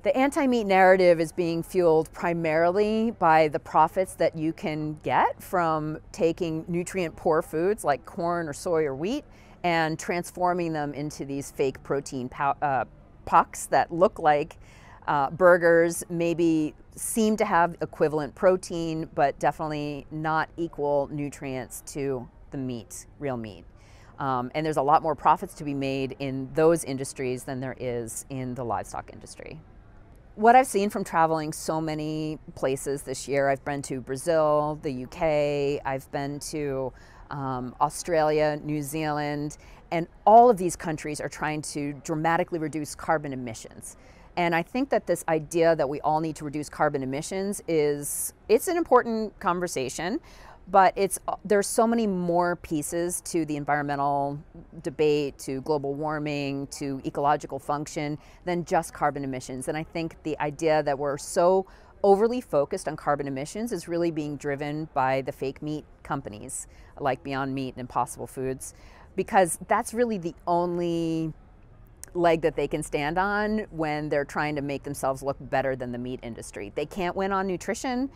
The anti-meat narrative is being fueled primarily by the profits that you can get from taking nutrient-poor foods like corn or soy or wheat and transforming them into these fake protein pucks that look like burgers, maybe seem to have equivalent protein, but definitely not equal nutrients to the meat, real meat. And there's a lot more profits to be made in those industries than there is in the livestock industry. What I've seen from traveling so many places this year, I've been to Brazil, the UK, I've been to Australia, New Zealand, and all of these countries are trying to dramatically reduce carbon emissions. And I think that this idea that we all need to reduce carbon emissions it's an important conversation, but there's so many more pieces to the environmental debate, to global warming, to ecological function than just carbon emissions. And I think the idea that we're so overly focused on carbon emissions is really being driven by the fake meat companies like Beyond Meat and Impossible Foods, because that's really the only leg that they can stand on when they're trying to make themselves look better than the meat industry. They can't win on nutrition.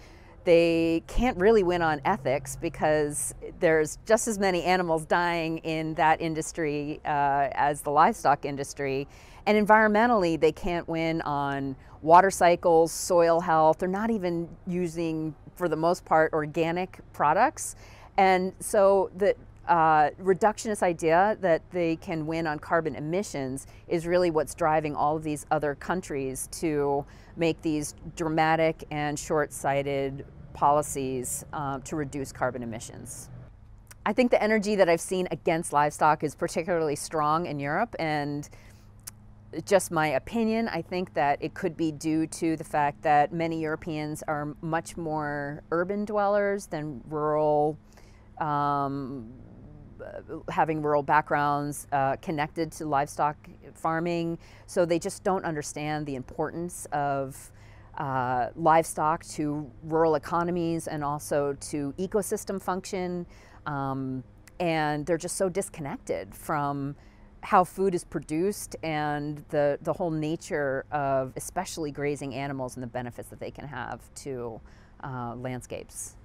They can't really win on ethics because there's just as many animals dying in that industry as the livestock industry. And environmentally, they can't win on water cycles, soil health. They're not even using, for the most part, organic products. And so the reductionist idea that they can win on carbon emissions is really what's driving all of these other countries to make these dramatic and short-sighted policies to reduce carbon emissions. I think the energy that I've seen against livestock is particularly strong in Europe, and just my opinion, I think that it could be due to the fact that many Europeans are much more urban dwellers than rural, having rural backgrounds, connected to livestock farming, so they just don't understand the importance of livestock to rural economies and also to ecosystem function, and they're just so disconnected from how food is produced and the whole nature of especially grazing animals and the benefits that they can have to landscapes.